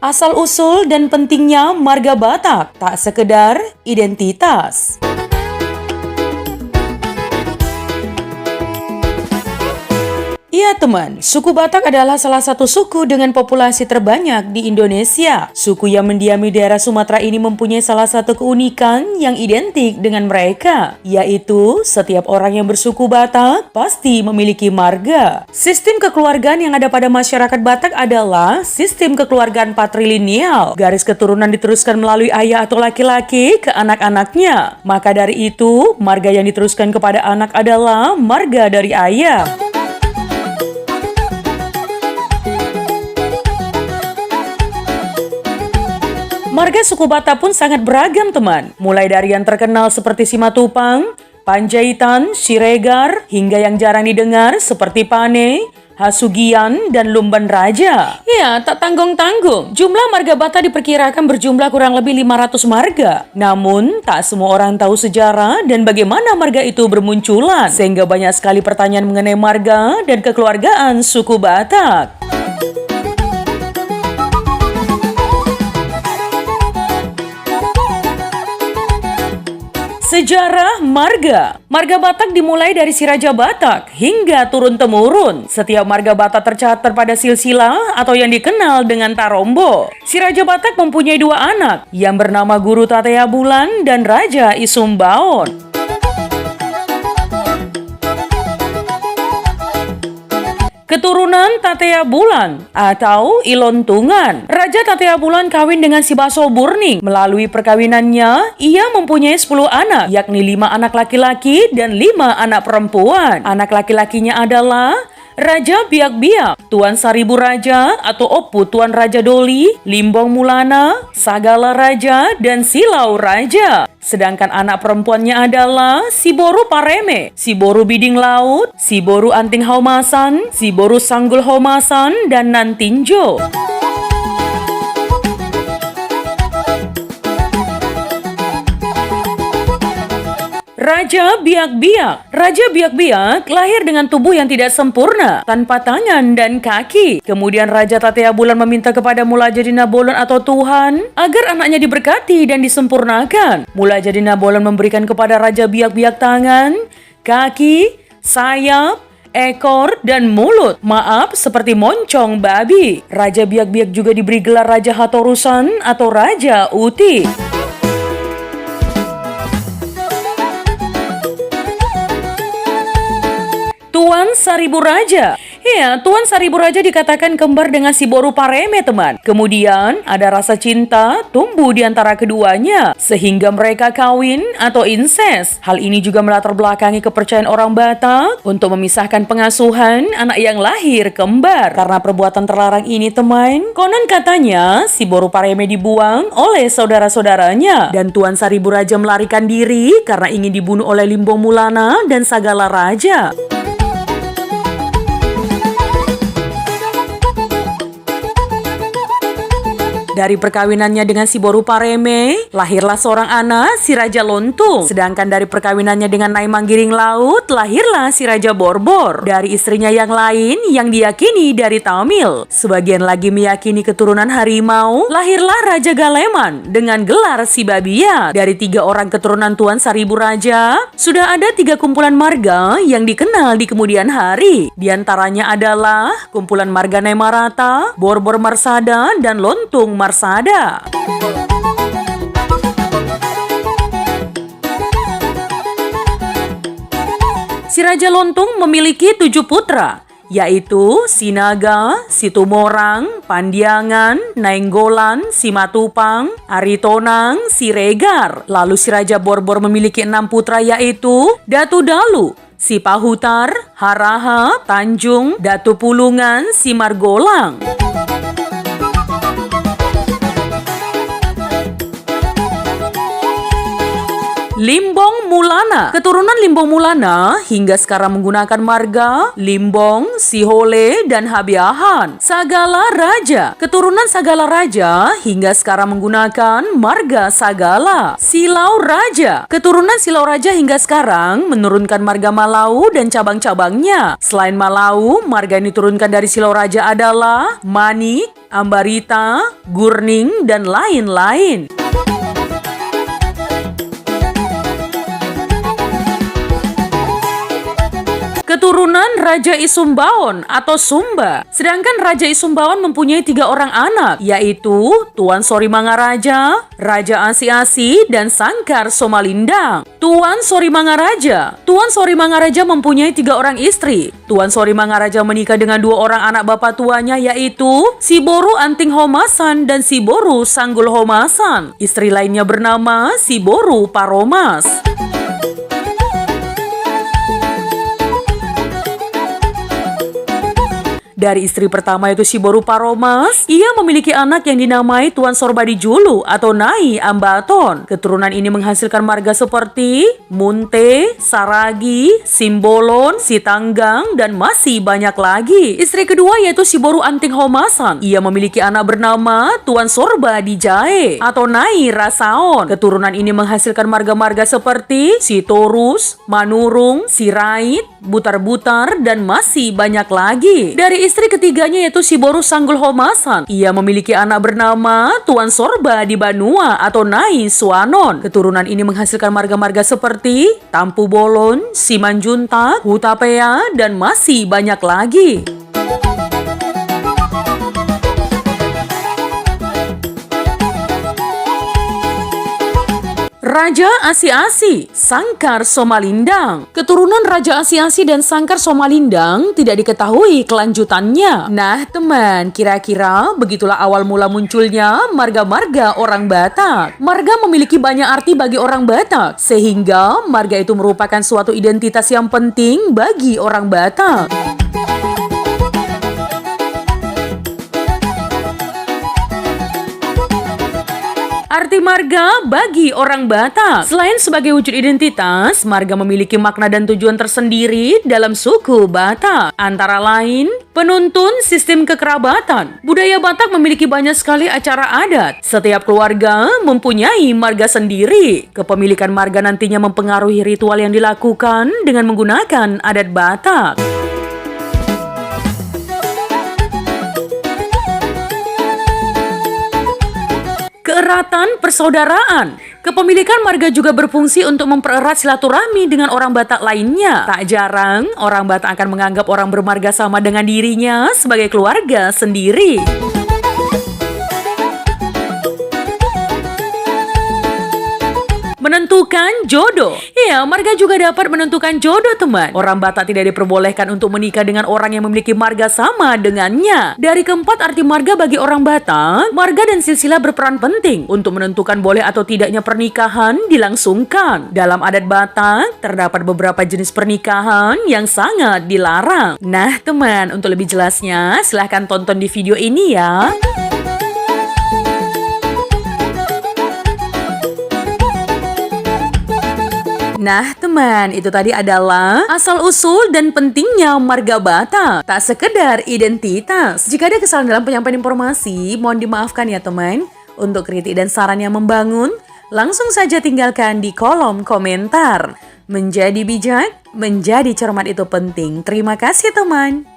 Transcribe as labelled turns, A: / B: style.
A: Asal-usul dan pentingnya marga Batak tak sekedar identitas. Iya teman, suku Batak adalah salah satu suku dengan populasi terbanyak di Indonesia. Suku yang mendiami daerah Sumatera ini mempunyai salah satu keunikan yang identik dengan mereka, yaitu setiap orang yang bersuku Batak pasti memiliki marga. Sistem kekeluargaan yang ada pada masyarakat Batak adalah sistem kekeluargaan patrilineal. Garis keturunan diteruskan melalui ayah atau laki-laki ke anak-anaknya. Maka dari itu, marga yang diteruskan kepada anak adalah marga dari ayah. Marga suku Batak pun sangat beragam teman, mulai dari yang terkenal seperti Simatupang, Panjaitan, Siregar, hingga yang jarang didengar seperti Pane, Hasugian, dan Lumban Raja. Ya, tak tanggung-tanggung, jumlah marga Batak diperkirakan berjumlah kurang lebih 500 marga. Namun, tak semua orang tahu sejarah dan bagaimana marga itu bermunculan, sehingga banyak sekali pertanyaan mengenai marga dan kekeluargaan suku Batak. Sejarah marga. Marga Batak dimulai dari si Raja Batak hingga turun-temurun. Setiap marga Batak tercatat pada silsilah atau yang dikenal dengan Tarombo. Si Raja Batak mempunyai dua anak yang bernama Guru Tatea Bulan dan Raja Isumbaon. Keturunan Tatea Bulan atau Ilontungan. Raja Tatea Bulan kawin dengan si Baso Burning. Melalui perkawinannya, ia mempunyai 10 anak, yakni 5 anak laki-laki dan 5 anak perempuan. Anak laki-lakinya adalah Raja Biak-Biak, Tuan Saribu Raja atau Opu Tuan Raja Doli, Limbong Mulana, Sagala Raja, dan Silau Raja. Sedangkan anak perempuannya adalah Siboru Pareme, Siboru Biding Laut, Siboru Anting Haumasan, Siboru Sanggul Haumasan, dan Nantinjo. Raja Biak-Biak. Raja Biak-Biak lahir dengan tubuh yang tidak sempurna, tanpa tangan dan kaki. Kemudian Raja Tatea Bulan meminta kepada Mulaja Dinabolon atau Tuhan agar anaknya diberkati dan disempurnakan. Mulaja Dinabolon memberikan kepada Raja Biak-Biak tangan, kaki, sayap, ekor, dan mulut. Maaf, seperti moncong babi. Raja Biak-Biak juga diberi gelar Raja Hatorusan atau Raja Uti. Tuan Saribu Raja. Ya, Tuan Saribu Raja dikatakan kembar dengan Siboru Pareme, teman. Kemudian, ada rasa cinta tumbuh di antara keduanya, sehingga mereka kawin atau inses. Hal ini juga melatar belakangi kepercayaan orang Batak untuk memisahkan pengasuhan anak yang lahir kembar. Karena perbuatan terlarang ini, teman, konon katanya Siboru Pareme dibuang oleh saudara-saudaranya, dan Tuan Saribu Raja melarikan diri karena ingin dibunuh oleh Limbong Mulana dan Sagala Raja. Dari perkawinannya dengan Siboru Pareme, lahirlah seorang anak, si Raja Lontung. Sedangkan dari perkawinannya dengan Nai Manggiring Laut, lahirlah si Raja Borbor. Dari istrinya yang lain yang diyakini dari Tamil. Sebagian lagi meyakini keturunan harimau, lahirlah Raja Galeman dengan gelar si Babia. Dari 3 orang keturunan Tuan Saribu Raja, sudah ada 3 kumpulan marga yang dikenal di kemudian hari. Di antaranya adalah kumpulan marga Nemarata, Borbor Marsada, dan Lontung Marsada. Si Raja Lontung memiliki 7 putra, yaitu Sinaga, Situmorang, Pandiangan, Nainggolan, Simatupang, Aritonang, Siregar. Lalu si Raja Borbor memiliki 6 putra, yaitu Datu Dalu, Sipahutar, Haraha, Tanjung, Datu Pulungan, Simargolang. Limbong Mulana. Keturunan Limbong Mulana hingga sekarang menggunakan marga Limbong, Sihole, dan Habiahan. Sagala Raja. Keturunan Sagala Raja hingga sekarang menggunakan marga Sagala. Silau Raja. Keturunan Silau Raja hingga sekarang menurunkan marga Malau dan cabang-cabangnya. Selain Malau, marga yang diturunkan dari Silau Raja adalah Manik, Ambarita, Gurning, dan lain-lain. Keturunan Raja Isumbaon atau Sumba. Sedangkan Raja Isumbaon mempunyai 3 orang anak, yaitu Tuan Sorimangaraja, Raja Asi-Asi, dan Sangkar Somalindang. Tuan Sorimangaraja mempunyai 3 orang istri. Tuan Sorimangaraja menikah dengan 2 orang anak bapak tuanya, yaitu Siboru Anting Homasan dan Siboru Sanggul Homasan. Istri lainnya bernama Siboru Paromas. Dari istri pertama yaitu Siboru Paromas, ia memiliki anak yang dinamai Tuan Sorbadi Julu atau Nai Ambaton. Keturunan ini menghasilkan marga seperti Munte, Saragi, Simbolon, Sitanggang, dan masih banyak lagi. Istri kedua yaitu Siboru Anting Homasan. Ia memiliki anak bernama Tuan Sorbadi Jae atau Nai Rasaon. Keturunan ini menghasilkan marga-marga seperti Sitorus, Manurung, Sirait, Butar-Butar, dan masih banyak lagi. Dari istri ketiganya yaitu Siboru Sanggul Homasan. Ia memiliki anak bernama Tuan Sorba di Banua atau Nai Suanon. Keturunan ini menghasilkan marga-marga seperti Tampu Bolon, Simanjuntak, Hutapea, dan masih banyak lagi. Raja Asi-Asi, Sangkar Somalindang. Keturunan Raja Asi-Asi dan Sangkar Somalindang tidak diketahui kelanjutannya. Nah teman, kira-kira begitulah awal mula munculnya marga-marga orang Batak. Marga memiliki banyak arti bagi orang Batak, sehingga marga itu merupakan suatu identitas yang penting bagi orang Batak. Arti marga bagi orang Batak. Selain sebagai wujud identitas, marga memiliki makna dan tujuan tersendiri dalam suku Batak. Antara lain, penuntun sistem kekerabatan. Budaya Batak memiliki banyak sekali acara adat. Setiap keluarga mempunyai marga sendiri. Kepemilikan marga nantinya mempengaruhi ritual yang dilakukan dengan menggunakan adat Batak. Keeratan persaudaraan. Kepemilikan marga juga berfungsi untuk mempererat silaturahmi dengan orang Batak lainnya. Tak jarang, orang Batak akan menganggap orang bermarga sama dengan dirinya sebagai keluarga sendiri. Menentukan jodoh. Ya, marga juga dapat menentukan jodoh, teman. Orang Batak tidak diperbolehkan untuk menikah dengan orang yang memiliki marga sama dengannya. Dari keempat arti marga bagi orang Batak, marga dan silsilah berperan penting untuk menentukan boleh atau tidaknya pernikahan dilangsungkan. Dalam adat Batak, terdapat beberapa jenis pernikahan yang sangat dilarang. Nah, teman, untuk lebih jelasnya, silahkan tonton di video ini ya. Nah teman, itu tadi adalah asal-usul dan pentingnya marga Batak. Tak sekedar identitas. Jika ada kesalahan dalam penyampaian informasi, mohon dimaafkan ya teman. Untuk kritik dan saran yang membangun, langsung saja tinggalkan di kolom komentar. Menjadi bijak, menjadi cermat itu penting. Terima kasih teman.